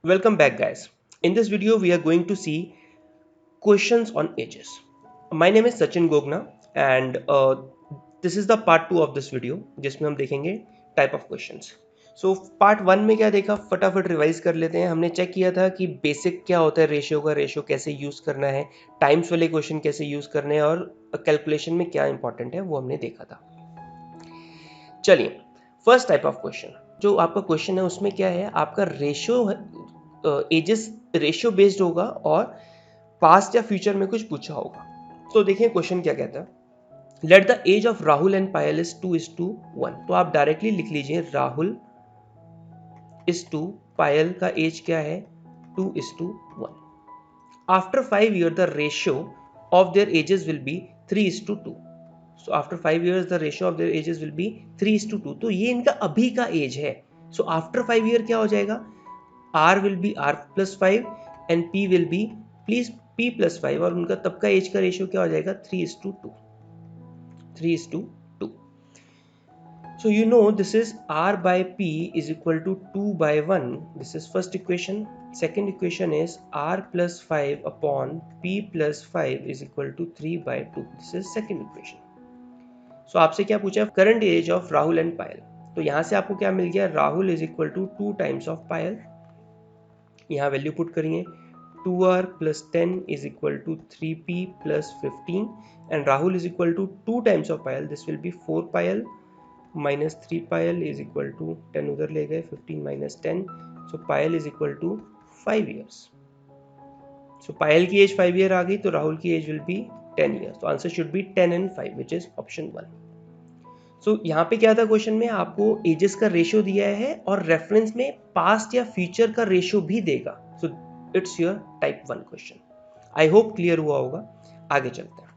Welcome back, guys. In this video, we are going to see questions on ages. My name is Sachin Gogna, and this is the part 2 of this video, जिसमें हम देखेंगे type of questions. So part 1 में क्या देखा, फटाफट revise कर लेते हैं. हमने चेक किया था कि बेसिक क्या होता है रेशियो का, रेशियो कैसे यूज़ करना है, टाइम्स वाले क्वेश्चन कैसे यूज़ करने हैं और कैलकुलेशन में क्या इंपॉर्टेंट है वो हमने देखा था. चलिए, फर्स्ट टाइप ऑफ क्वेश्चन जो आपका क्वेश्चन है उसमें क्या है, आपका रेशियो एजेस रेशियो बेस्ड होगा और पास्ट या फ्यूचर में कुछ पूछा होगा. तो देखिए क्वेश्चन क्या कहता है. Let the age of Rahul and Payal is 2:1. तो आप डायरेक्टली लिख लीजिए राहुल इज 2, पायल का एज क्या है 2:1. After 5 years the ratio of their edges will be 3:2. So after 5 years the ratio of their edges will be 3:2. तो ये इनका अभी का एज है. सो आफ्टर 5 year क्या हो जाएगा, r will be r+5 and p will be please p+5 और उनका तब का एज का रेशियो क्या हो जाएगा 3:2. 3:2. So you know this is r by p is equal to 2/1. This is first equation. Second equation is r+5 upon p+5 is equal to 3/2. This is second equation. So आपसे क्या पूछा है, current age of Rahul and Payal. तो यहाँ से आपको क्या मिल गया, Rahul is equal to 2 times of Payal. यहाँ वैल्यू पुट करेंगे 2r plus 10 is equal to 3p plus 15 and Rahul is equal to 2 times of pile. This will be 4 pile minus 3 pile is equal to 10 उधर ले गए 15 minus 10. So pile is equal to 5 years. So pile की as 5 year आ गई तो राहुल की as will be 10 years. तो answer should be 10 and 5 which is option 1. सो यहाँ पे क्या था, क्वेश्चन में आपको एजेस का रेशियो दिया है और रेफरेंस में पास्ट या फ्यूचर का रेशियो भी देगा. So it's your type 1 question. I hope clear हुआ होगा. आगे चलते हैं.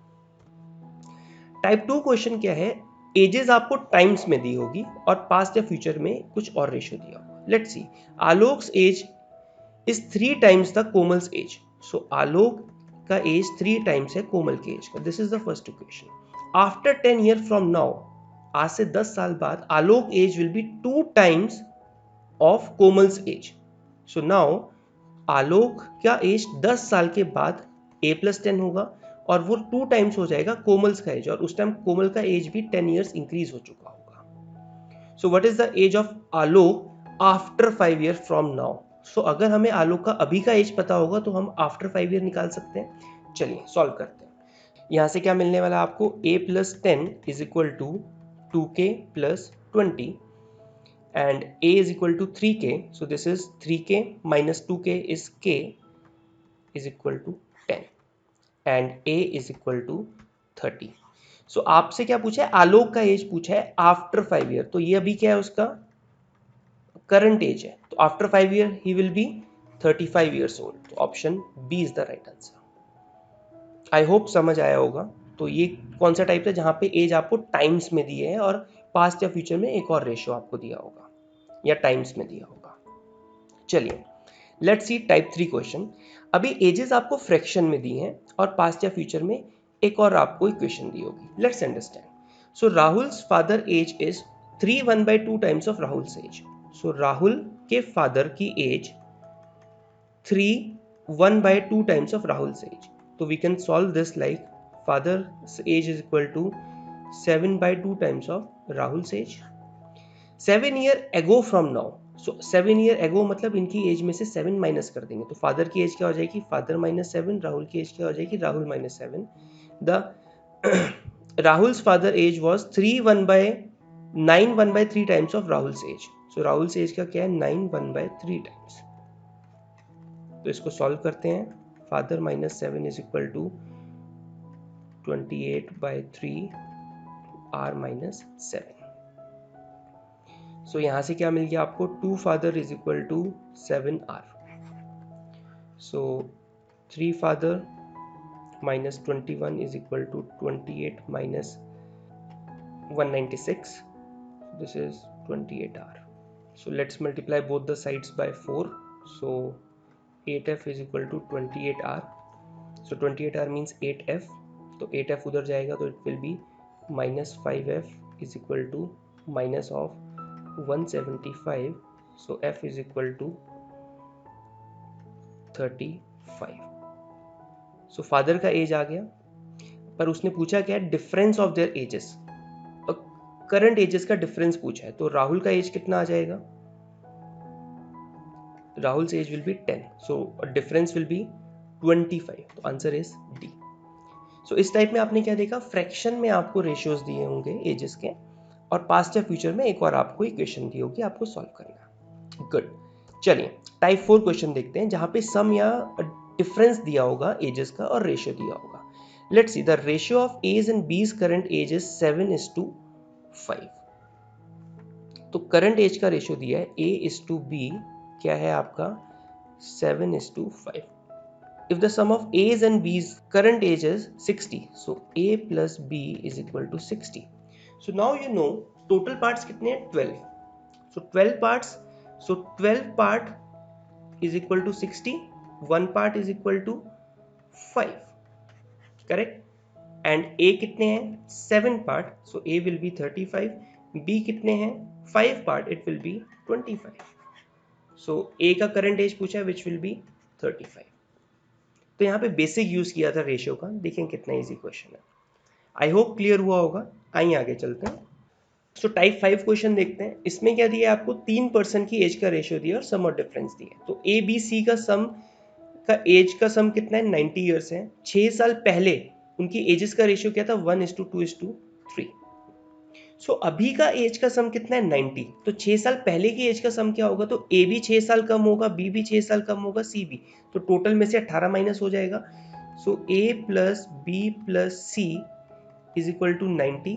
टाइप 2 क्वेश्चन क्या है, एजेस आपको टाइम्स में दी होगी और पास्ट या फ्यूचर में कुछ और रेशियो दिया होगा. Let's see, Alok's age is 3 times the Komal's age. So Alok का एज 3 टाइम्स है कोमल के एज का. This is the first equation. After 10 years from now, आज से 10 साल बाद Alok age will be 2 times of Komal's age. So now Alok का एज 10 साल के बाद a+10 होगा और वो 2 टाइम्स हो जाएगा कोमल्स का एज, और उस टाइम कोमल का एज भी 10 years इंक्रीज हो चुका होगा. So what is the age of Alok after 5 years from now. So अगर हमें आलोक का अभी का एज पता होगा तो हम आफ्टर 5 year निकाल सकते हैं. चलिए सॉल्व करते हैं. यहां से क्या मिलने वाला आपको, a+10 is equal to 2k plus 20 and a is equal to 3k. So this is 3k minus 2k is k is equal to 10 and a is equal to 30. So आपसे क्या पूछा है, आलोक का एज पूछा है आफ्टर 5 year. तो ये अभी क्या है, उसका करंट एज है. तो after 5 year he will be 35 years old. तो option B is the right answer. I hope समझ आया होगा. तो ये कौन सा टाइप है जहाँ पे एज आपको टाइम्स में दिए है और पास्ट या फ्यूचर में एक और रेशियो आपको दिया होगा या टाइम्स में दिया होगा. चलिए लेट्स सी टाइप 3 क्वेश्चन. अभी एजेस आपको फ्रैक्शन में दी हैं और पास्ट या फ्यूचर में एक और आपको इक्वेशन दी होगी. Let's understand. So Rahul's father age is 3 1/2 times of Rahul's age. So Rahul के फादर की age 3 1/2 times of Rahul's age. So we can solve this like father's age is equal to 7/2 times of Rahul's age. 7 year ago from now. So 7 year ago मतलब इनकी as में से 7 minus कर देंगे तो father की एज क्या हो जाएगी, फादर -7. राहुल की एज क्या हो जाएगी, Rahul -7. The Rahul's father age was 9 1/3 times of Rahul's age. So Rahul's age का क्या है 9 1/3 टाइम्स. तो इसको सॉल्व करते हैं. Father -7 is equal to 28/3 r -7. So यहां से क्या मिल गया आपको, 2 father is equal to 7r. So 3 father -21 is equal to 28 minus 196. This is 28r. So let's multiply both the sides by 4. So 8f is equal to 28r. So 28r means 8f. तो 8f उधर जाएगा तो it will be -5f is equal to minus of 175. So f is equal to 35। So father का age आ गया, पर उसने पूछा क्या है, difference of their ages, current ages का डिफरेंस पूछा है। तो राहुल का एज कितना आ जाएगा, Rahul age will be 10, so difference will be 25। तो आंसर इज डी। सो इस टाइप में आपने क्या देखा, फ्रैक्शन में आपको रेशियोज दिए होंगे एजेस के, और पास्ट या फ्यूचर में एक और आपको इक्वेशन दी होगी, आपको सॉल्व करना। गुड, चलिए टाइप 4 क्वेश्चन देखते हैं, जहां पे सम या डिफरेंस दिया होगा एजेस का और रेशियो दिया होगा। Let's see the ratio of as and B's current age is 7:5। तो करंट एज का रेशियो दिया है A:B, क्या है आपका 7:5। If the sum of A's and B's current age is 60, so A plus B is equal to 60. So now you know total parts कितने हैं, 12. So 12 parts, so 12 part is equal to 60, one part is equal to 5, correct? And A कितने हैं, 7 part, so A will be 35. B कितने हैं, 5 part, it will be 25. So A का current age पूछा है which will be 35. तो यहाँ पे बेसिक यूज किया था रेशियो का, देखें कितना इजी क्वेश्चन है। आई होप क्लियर हुआ होगा। आइए आगे चलते हैं। सो टाइप 5 क्वेश्चन देखते हैं। इसमें क्या दिया है आपको, 3 पर्सन की एज का रेशियो दिया और सम और डिफरेंस दिया। तो ए बी सी का सम का एज का सम कितना है, 90 ईयर्स है। 6 साल पहले उनकी एजेस का रेशियो क्या था, 1:2:3। सो अभी का एज का सम कितना है, 90। तो 6 साल पहले की एज का सम क्या होगा, तो ए भी 6 साल कम होगा, बी भी 6 साल कम होगा, सी भी। तो टोटल में से 18 माइनस हो जाएगा। So A plus B plus C is equal to 90,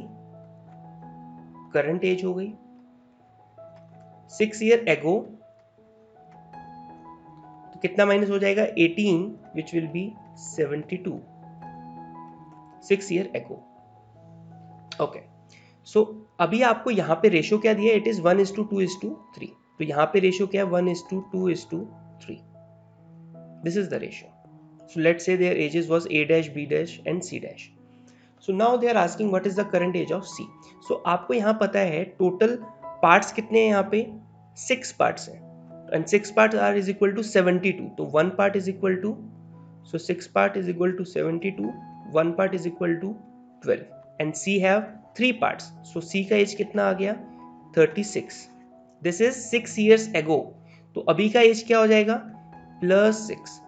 current age हो गई। 6 ईयर एगो, तो कितना माइनस हो जाएगा, 18 which will be 72, 6 year ago. Okay, so अभी आपको यहाँ पे रेशियो क्या दिया है, इट इज 1:2:3। तो यहाँ पे रेशियो क्या है, 1:2:3। This is the ratio. So let's say there edges was A dash B dash and C dash. So now they are asking what is the current age of C. So आपको यहाँ पता है total parts कितने हैं, यहाँ पे 6 parts हैं, and 6 parts are is equal to 72. तो 1 part is equal to, so 6 part is equal to 72, 1 part is equal to 12, and C have 3 parts. So C का एज कितना आ गया, 36. This is 6 years ago. तो अभी का as क्या हो जाएगा, +6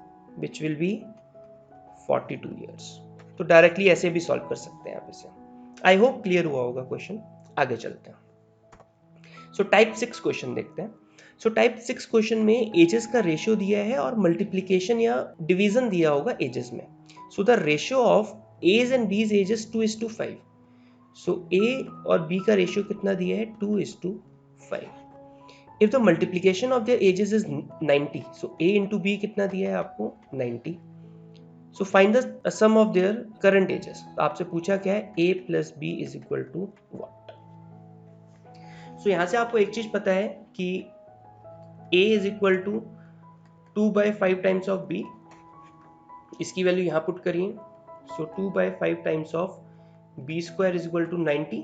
which will be 42 years. तो डायरेक्टली ऐसे भी सॉल्व कर सकते हैं आप इसे। आई होप क्लियर हुआ होगा क्वेश्चन। आगे चलते हैं। सो टाइप 6 क्वेश्चन देखते हैं। सो टाइप 6 क्वेश्चन में एजेस का रेशियो दिया है और मल्टीप्लीकेशन या डिवीजन दिया होगा एजेस में। So the ratio of as and B's ages 2:5। सो ए और बी का रेशियो कितना दिया है, 2:5। If the multiplication of their ages is 90, so A into B कितना दिया है आपको, 90। So find the sum of their current ages. तो आपसे पूछा क्या है, a plus B is equal to what. So यहां से आपको एक चीज पता है कि a is equal to 2/5 times of b, इसकी वैल्यू यहां पुट करिए। So 2/5 times of b square is equal to 90,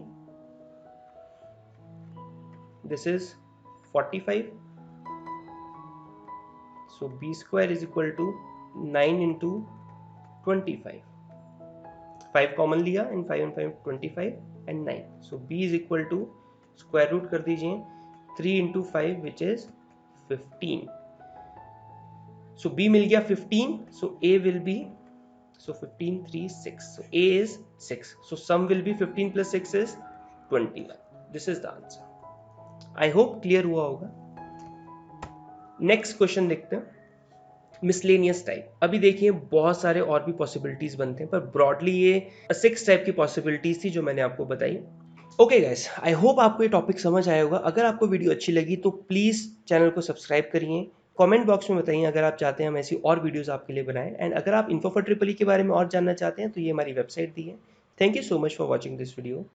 this is 45। So b square is equal to 9 into 25, 5 common लिया, इन 5 and 5 25 and 9. So b is equal to square root कर दीजिए 3 into 5 which is 15. So b मिल गया 15. So a will be, so 15 3 6. So a is 6. So sum will be 15 plus 6 is 21. This is the answer. I hope clear हुआ होगा। Next question देखते हैं, miscellaneous type. अभी देखिए बहुत सारे और भी पॉसिबिलिटीज बनते हैं, पर ब्रॉडली ये 6 टाइप की पॉसिबिलिटीज थी जो मैंने आपको बताई। ओके गाइस, आई होप आपको ये टॉपिक समझ आया होगा। अगर आपको वीडियो अच्छी लगी तो प्लीज़ चैनल को सब्सक्राइब करिए, कमेंट बॉक्स में बताइए अगर आप चाहते हैं हम ऐसी और वीडियोस आपके लिए बनाएं, एंड अगर आप इन्फो फॉर ट्रिपल ई के बारे में और जानना चाहते हैं तो ये हमारी वेबसाइट दी है। Thank you so much for watching this video.